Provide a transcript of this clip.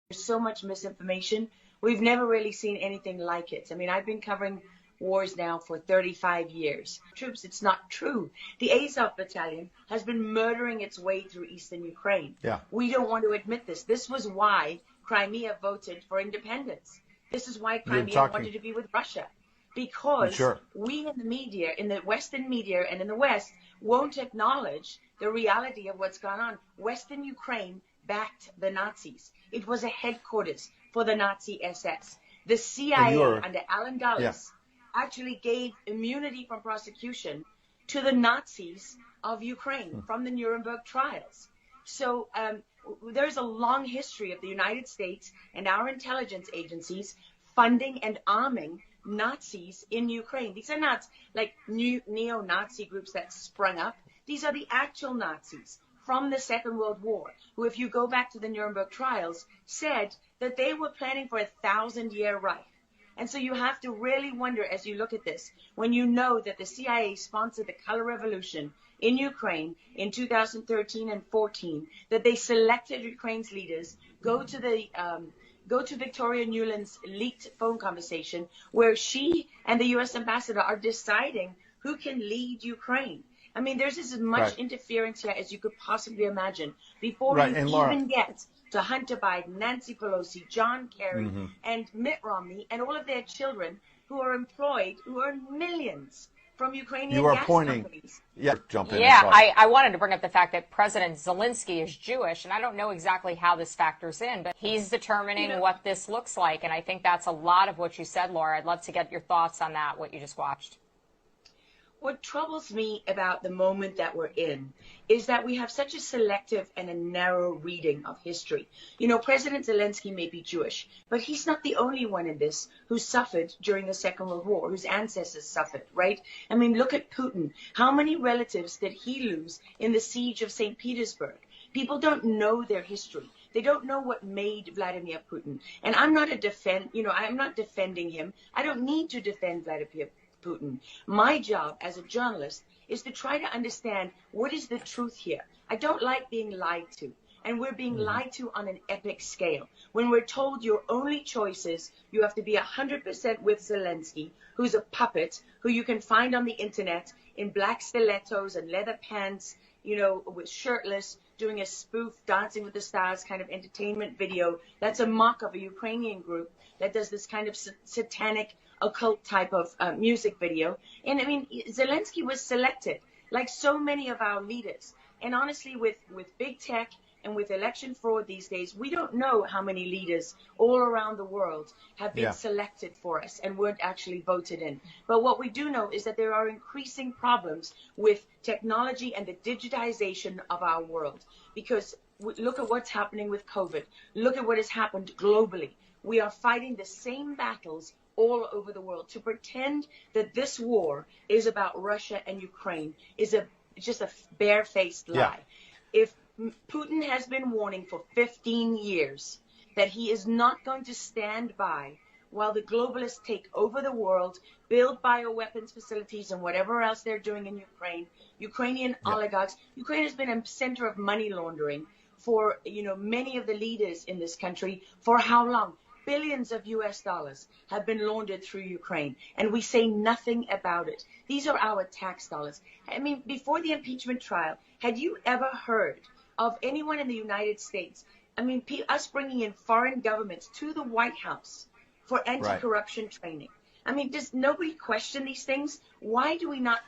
There's so much misinformation. We've never really seen anything like it. I mean, I've been covering wars now for 35 years. Troops, it's not true. The Azov battalion has been murdering its way through eastern Ukraine. Yeah. We don't want to admit this. This was why Crimea voted for independence. This is why Crimea wanted to be with Russia. Because we in the media, in the Western media and in the West, won't acknowledge the reality of what's gone on. Western Ukraine backed the Nazis. It was a headquarters for the Nazi SS. The CIA under Alan Dulles actually gave immunity from prosecution to the Nazis of Ukraine from the Nuremberg trials. So there's a long history of the United States and our intelligence agencies funding and arming Nazis in Ukraine. These are not like new neo-Nazi groups that sprung up. These are the actual Nazis from the Second World War, who, if you go back to the Nuremberg trials, said that they were planning for 1,000-year Reich. And so you have to really wonder as you look at this, when you know that the CIA sponsored the Color Revolution in Ukraine in 2013 and 14, that they selected Ukraine's leaders, go to Victoria Nuland's leaked phone conversation where she and the U.S. ambassador are deciding who can lead Ukraine. I mean, there's as much interference here as you could possibly imagine before you even get to Hunter Biden, Nancy Pelosi, John Kerry, and Mitt Romney, and all of their children who are employed, who earn millions from Ukrainian gas companies. Jump in. Yeah, I wanted to bring up the fact that President Zelensky is Jewish, and I don't know exactly how this factors in, but he's determining what this looks like, and I think that's a lot of what you said, Laura. I'd love to get your thoughts on that, what you just watched. What troubles me about the moment that we're in is that we have such a selective and a narrow reading of history. You know, President Zelensky may be Jewish, but he's not the only one in this who suffered during the Second World War, whose ancestors suffered, right? I mean, look at Putin. How many relatives did he lose in the siege of St. Petersburg? People don't know their history. They don't know what made Vladimir Putin. And I'm not I'm not defending him. I don't need to defend Vladimir Putin. My job as a journalist is to try to understand what is the truth here. I don't like being lied to. And we're being lied to on an epic scale. When we're told your only choice is you have to be 100% with Zelensky, who's a puppet, who you can find on the internet in black stilettos and leather pants, with shirtless, doing a spoof Dancing with the Stars kind of entertainment video. That's a mock of a Ukrainian group that does this kind of satanic occult type of music video. And I mean, Zelensky was selected like so many of our leaders. And honestly, with big tech and with election fraud these days, we don't know how many leaders all around the world have been selected for us and weren't actually voted in. But what we do know is that there are increasing problems with technology and the digitization of our world. Because look at what's happening with COVID. Look at what has happened globally. We are fighting the same battles all over the world. To pretend that this war is about Russia and Ukraine is just a barefaced lie. If Putin has been warning for 15 years that he is not going to stand by while the globalists take over the world, build bioweapons facilities and whatever else they're doing in Ukraine, Ukrainian oligarchs. Ukraine has been a center of money laundering for many of the leaders in this country. For how long? Billions of US dollars have been laundered through Ukraine, and we say nothing about it. These are our tax dollars. I mean, before the impeachment trial, had you ever heard of anyone in the United States, I mean, us bringing in foreign governments to the White House for anti-corruption training? I mean, does nobody question these things? Why do we not